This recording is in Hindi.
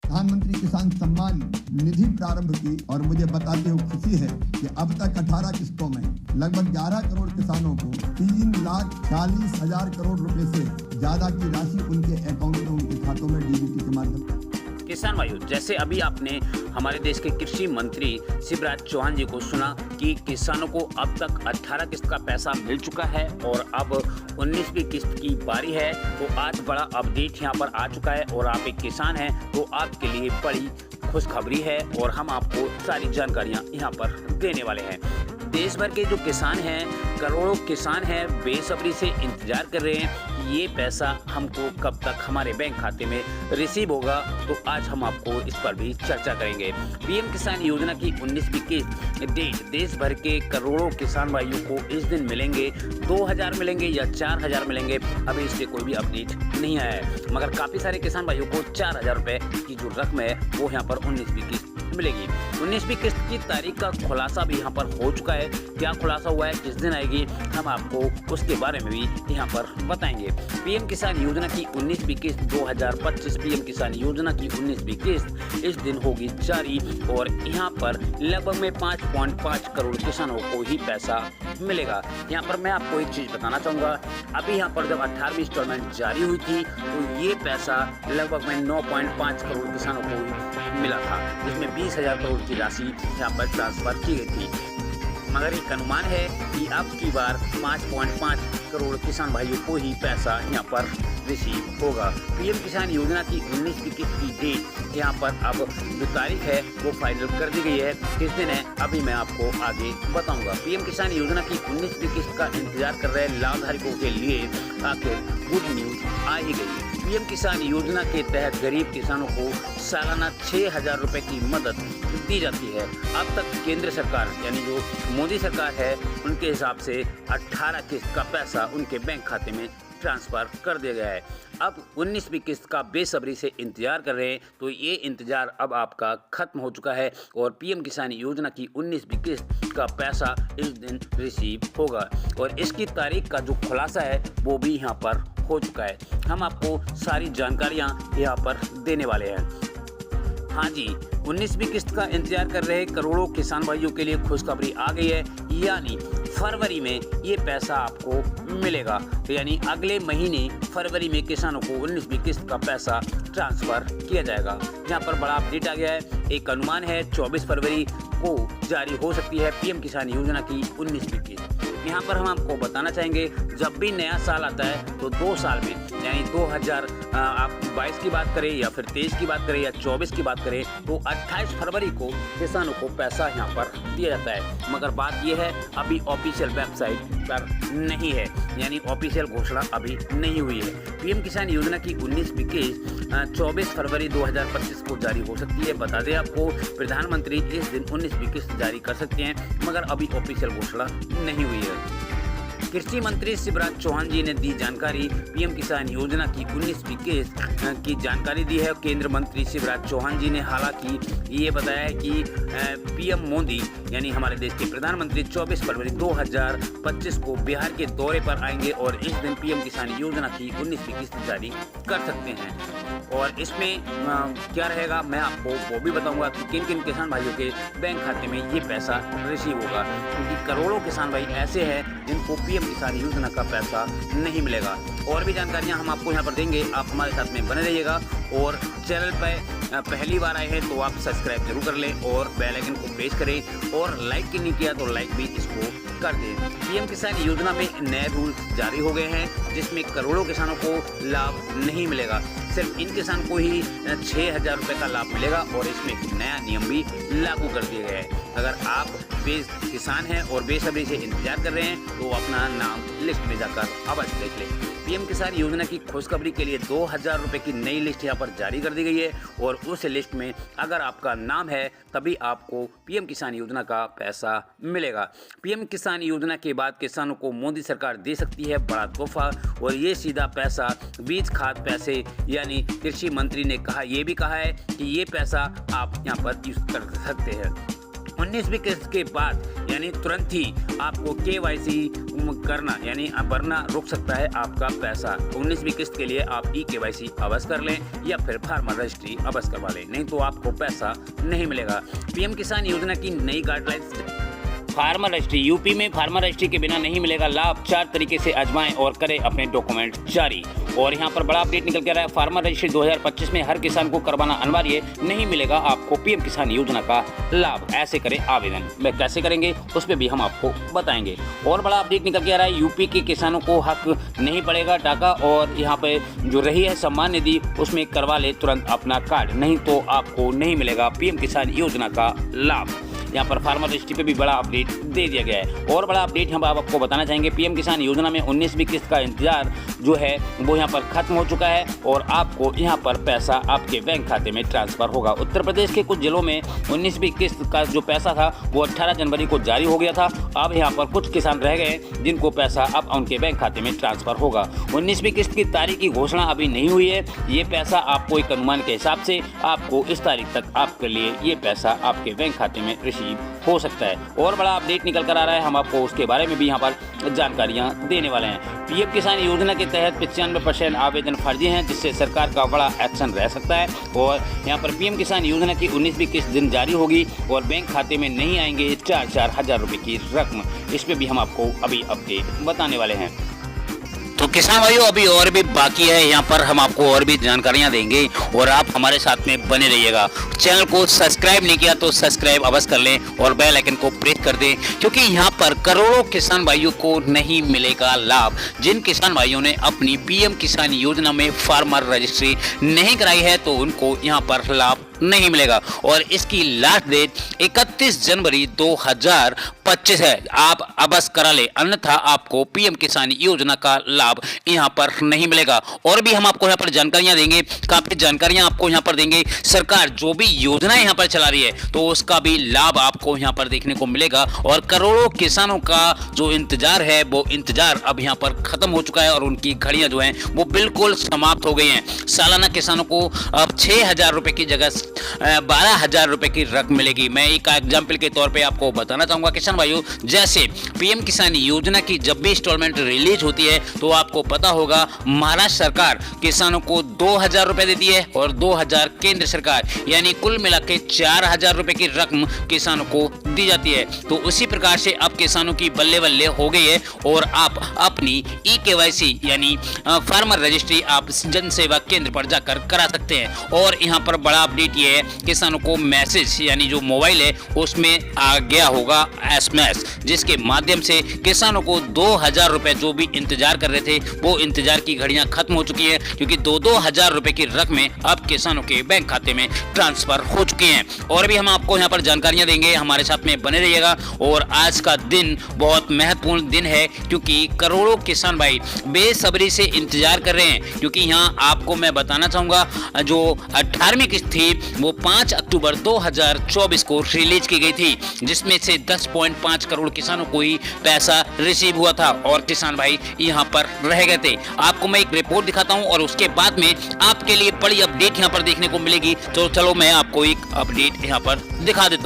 प्रधानमंत्री किसान सम्मान निधि प्रारंभ की और मुझे बताते हुए खुशी है कि अब तक 18 किस्तों में लगभग 11 करोड़ किसानों को 3,40,000 करोड़ रुपए से ज्यादा की राशि उनके अकाउंट में, उनके खातों में डीबीटी के माध्यम से। किसान भाइयों, जैसे अभी आपने हमारे देश के कृषि मंत्री शिवराज चौहान जी को सुना कि किसानों को अब तक 18 किस्त का पैसा मिल चुका है और अब 19वीं किस्त की बारी है। तो आज बड़ा अपडेट यहाँ पर आ चुका है और आप एक किसान हैं तो आपके लिए बड़ी खुशखबरी है और हम आपको सारी जानकारियाँ यहाँ पर देने वाले हैं। देश भर के जो किसान हैं, करोड़ों किसान हैं, बेसब्री से इंतजार कर रहे हैं ये पैसा हमको कब तक हमारे बैंक खाते में रिसीव होगा। तो आज हम आपको इस पर भी चर्चा करेंगे। पीएम किसान योजना की 19वीं किस्त डेट देश भर के करोड़ों किसान भाइयों को इस दिन मिलेंगे। 2,000 मिलेंगे या 4,000 मिलेंगे, अभी इससे कोई भी अपडेट नहीं आया है, मगर काफ़ी सारे किसान भाइयों को 4,000 रुपये की जो रकम है वो यहाँ पर 19वीं किस्त मिलेगी। 19वीं किस्त की तारीख का खुलासा भी यहाँ पर हो चुका है। क्या खुलासा हुआ है, किस दिन आएगी, हम आपको उसके बारे में भी यहाँ पर बताएंगे। पीएम किसान योजना की 19वीं किस्त 2025 पीएम किसान योजना की 19वीं किस्त इस दिन होगी जारी और यहाँ पर लगभग में 5.5 करोड़ किसानों को ही पैसा मिलेगा। यहाँ पर मैं आपको एक चीज बताना चाहूँगा, अभी यहाँ पर जब 18वीं इंस्टॉलमेंट जारी हुई थी तो ये पैसा लगभग में 9.5 करोड़ किसानों को मिला था, जिसमें 20,000 करोड़ की राशि यहाँ पर ट्रांसफर की गई थी। मगर एक अनुमान है कि अब की बार 5.5 करोड़ किसान भाइयों को ही पैसा यहाँ पर रिसीव होगा। पीएम किसान योजना की 19वीं किस्त की डेट यहाँ पर अब जो तारीख है वो फाइनल कर दी गई है। किस दिन है अभी मैं आपको आगे बताऊंगा। पीएम किसान योजना की 19वीं किस्त का इंतजार कर रहे लाभधारकों के लिए आखिर गुड न्यूज आ ही गई। पीएम किसान योजना के तहत गरीब किसानों को सालाना 6,000 रुपए की मदद दी जाती है। अब तक केंद्र सरकार यानी जो मोदी सरकार है उनके हिसाब से 18 किस्त का पैसा उनके बैंक खाते में ट्रांसफर कर दिया गया है। अब 19वीं किस्त का बेसब्री से इंतजार कर रहे हैं, तो ये इंतजार अब आपका खत्म हो चुका है और पीएम किसान योजना की 19वीं किस्त का पैसा इस दिन रिसीव होगा और इसकी तारीख का जो खुलासा है वो भी यहाँ पर हो चुका है। हम आपको सारी जानकारियाँ यहाँ पर देने वाले हैं। हाँ जी, 19वीं किस्त का इंतजार कर रहे करोड़ों किसान भाइयों के लिए खुशखबरी आ गई है, यानी फरवरी में ये पैसा आपको मिलेगा। तो यानी अगले महीने फरवरी में किसानों को 19वीं किस्त का पैसा ट्रांसफर किया जाएगा। यहाँ पर बड़ा अपडेट आ गया है। एक अनुमान है 24 फरवरी को जारी हो सकती है पीएम किसान योजना की 19वीं किस्त। यहाँ पर हम आपको बताना चाहेंगे, जब भी नया साल आता है तो 2 साल में यानी 2022 की बात करें या फिर 23 की बात करें या 24 की बात करें तो 28 फरवरी को किसानों को पैसा यहाँ पर दिया जाता है। मगर बात यह है अभी ऑफिशियल वेबसाइट पर नहीं है, यानी ऑफिशियल घोषणा अभी नहीं हुई है। पीएम किसान योजना की 19वीं किस्त 24 फरवरी 2025 को जारी हो सकती है। बता दें आपको, प्रधानमंत्री इस दिन 19वीं किस्त जारी कर सकते हैं, मगर अभी ऑफिशियल घोषणा नहीं हुई है। कृषि मंत्री शिवराज चौहान जी ने दी जानकारी। पीएम किसान योजना की 19वीं किस्त की जानकारी दी है केंद्र मंत्री शिवराज चौहान जी ने। हालांकि ये बताया है कि पीएम मोदी यानी हमारे देश के प्रधानमंत्री 24 फरवरी 2025 को बिहार के दौरे पर आएंगे और इस दिन पीएम किसान योजना की 19वीं किस्त जारी कर सकते हैं। और इसमें क्या रहेगा मैं आपको वो भी बताऊंगा कि किन किन किसान भाइयों के बैंक खाते में ये पैसा रिसीव होगा, क्योंकि करोड़ों किसान भाई ऐसे हैं जिनको पीएम किसान योजना का पैसा नहीं मिलेगा। और भी जानकारियां हम आपको यहाँ पर देंगे, आप हमारे साथ में बने रहिएगा। और चैनल पर पहली बार आए हैं तो आप सब्सक्राइब जरूर कर लें और बेल आइकन को प्रेस करें और लाइक नहीं किया तो लाइक भी इसको कर दें। पीएम किसान योजना में नए रूल्स जारी हो गए हैं जिसमें करोड़ों किसानों को लाभ नहीं मिलेगा, सिर्फ इन किसान को ही 6,000 रुपये का लाभ मिलेगा और इसमें एक नया नियम भी लागू कर दिया गया है। अगर आप किसान हैं और बेसब्री से इंतजार कर रहे हैं तो अपना नाम लिस्ट में जाकर अवश्य देख लें। पीएम किसान योजना की खुशखबरी के लिए 2,000 रुपये की नई लिस्ट यहाँ पर जारी कर दी गई है और उस लिस्ट में अगर आपका नाम है तभी आपको पीएम किसान योजना का पैसा मिलेगा। पीएम किसान योजना के बाद किसानों को मोदी सरकार दे सकती है बड़ा तोहफा और ये सीधा पैसा बीज खाद पैसे, यानी कृषि मंत्री ने ये भी कहा है कि ये पैसा आप यहाँ पर यूज कर सकते हैं। 19वीं किस्त के बाद यानी तुरंत ही आपको KYC करना यानी भरना रुक सकता है आपका पैसा। 19वीं किस्त के लिए आप ई-केवाईसी अवश्य कर लें या फिर फार्मर रजिस्ट्री अवश्य करवा लें, नहीं तो आपको पैसा नहीं मिलेगा। पीएम किसान योजना की नई गाइडलाइंस। Farmer registry. यूपी में फार्मर रजिस्ट्री के बिना नहीं मिलेगा लाभ। 4 तरीके से आजमाएं और करें अपने डॉक्यूमेंट जारी। और यहाँ पर बड़ा अपडेट निकल के रहा है, फार्मर रजिस्ट्री 2025 में हर किसान को करवाना अनिवार्य, नहीं मिलेगा आपको पीएम किसान योजना का लाभ। ऐसे करें आवेदन। वह कैसे करेंगे उस पर भी हम आपको बताएंगे। और बड़ा अपडेट निकल के आ रहा है, यूपी के किसानों को हक नहीं पड़ेगा टाका, और यहाँ पे जो रही है सम्मान निधि उसमें करवा ले तुरंत अपना कार्ड, नहीं तो आपको नहीं मिलेगा पीएम किसान योजना का लाभ। यहाँ पर फार्मर रजिस्ट्री पे भी बड़ा अपडेट दे दिया गया है। और बड़ा अपडेट हम आपको बताना चाहेंगे, पीएम किसान योजना में 19वीं किस्त का इंतजार जो है वो यहाँ पर खत्म हो चुका है और आपको यहाँ पर पैसा आपके बैंक खाते में ट्रांसफर होगा। उत्तर प्रदेश के कुछ जिलों में 19वीं किस्त का जो पैसा था वो 18 जनवरी को जारी हो गया था। अब यहाँ पर कुछ किसान रह गए जिनको पैसा अब उनके बैंक खाते में ट्रांसफर होगा। 19वीं किस्त की तारीख की घोषणा अभी नहीं हुई है। ये पैसा आपको एक अनुमान के हिसाब से आपको इस तारीख तक आपके लिए ये पैसा आपके बैंक खाते में रिसीव हो सकता है। और बड़ा अपडेट निकल कर आ रहा है, हम आपको उसके बारे में भी यहाँ पर जानकारियाँ देने वाले हैं। पीएम किसान योजना के तहत 95% आवेदन फर्जी हैं, जिससे सरकार का बड़ा एक्शन रह सकता है। और यहाँ पर पीएम किसान योजना की 19वीं किस्त दिन जारी होगी और बैंक खाते में नहीं आएंगे 4-4 हज़ार रुपये की रकम। इस पर भी हम आपको अभी अपडेट बताने वाले हैं। तो किसान भाइयों अभी और भी बाकी है, यहाँ पर हम आपको और भी जानकारियाँ देंगे और आप हमारे साथ में बने रहिएगा। चैनल को सब्सक्राइब नहीं किया तो सब्सक्राइब अवश्य कर लें और बेल आइकन को प्रेस कर दें, क्योंकि यहाँ पर करोड़ों किसान भाइयों को नहीं मिलेगा लाभ। जिन किसान भाइयों ने अपनी पीएम किसान योजना में फार्मर रजिस्ट्री नहीं कराई है तो उनको यहाँ पर लाभ नहीं मिलेगा। और इसकी लास्ट डेट 31 जनवरी 2025 है। आप अवश्य करा ले, अन्यथा आपको पीएम किसान योजना का लाभ यहाँ पर नहीं मिलेगा। और भी हम आपको यहाँ पर जानकारियाँ देंगे, काफ़ी जानकारियाँ आपको यहाँ पर देंगे। सरकार जो भी योजना यहाँ पर चला रही है तो उसका भी लाभ आपको यहाँ पर देखने को मिलेगा। और करोड़ों किसानों का जो इंतजार है वो इंतजार अब यहाँ पर खत्म हो चुका है और उनकी घड़ियाँ जो हैं वो बिल्कुल समाप्त हो गई हैं। सालाना किसानों को अब 6,000 रुपये की जगह 12,000 रुपए की रकम मिलेगी। मैं एक एग्जाम्पल के तौर पे आपको बताना चाहूंगा किसान भाइयों, जैसे पीएम किसान योजना की जब भी इंस्टॉलमेंट रिलीज होती है तो आपको पता होगा महाराष्ट्र सरकार किसानों को 2,000 रुपए देती है और 2,000 केंद्र सरकार, यानी कुल मिला के 4,000 रुपए की रकम किसानों को दी जाती है। तो उसी प्रकार से अब किसानों की बल्ले बल्ले हो गई है और आप अपनी ई-केवाईसी यानी फार्मर रजिस्ट्री आप जन सेवा केंद्र पर जाकर करा सकते हैं। और यहाँ पर बड़ा अपडेट ये है, किसानों को मैसेज यानी जो मोबाइल है उसमें आ गया होगा एसएमएस, जिसके माध्यम से किसानों को 2,000 रुपए जो भी इंतजार कर रहे थे वो इंतजार की घड़ियां खत्म हो चुकी हैं, क्योंकि 2-2 हज़ार रुपए की रकमें अब किसानों के बैंक खाते में ट्रांसफर हो चुकी हैं। और भी हम आपको यहाँ पर जानकारियां देंगे, हमारे साथ में बने रहिएगा। और आज का दिन बहुत महत्वपूर्ण दिन है, क्योंकि करोड़ों किसान भाई बेसब्री से इंतजार कर रहे हैं, क्योंकि यहाँ आपको मैं बताना चाहूँगा जो 18वीं किस्त थी वो 5 अक्टूबर 2024 को रिलीज की गई थी, जिसमें से 10.5 करोड़ किसानों को ही पैसा रिसीव हुआ था और किसान भाई यहाँ पर रह गए थे। आपको मैं एक रिपोर्ट दिखाता हूँ और उसके बाद में आपके लिए बड़ी अपडेट यहाँ पर देखने को मिलेगी। तो चलो मैं आपको एक अपडेट यहाँ पर दिखा देता हूँ।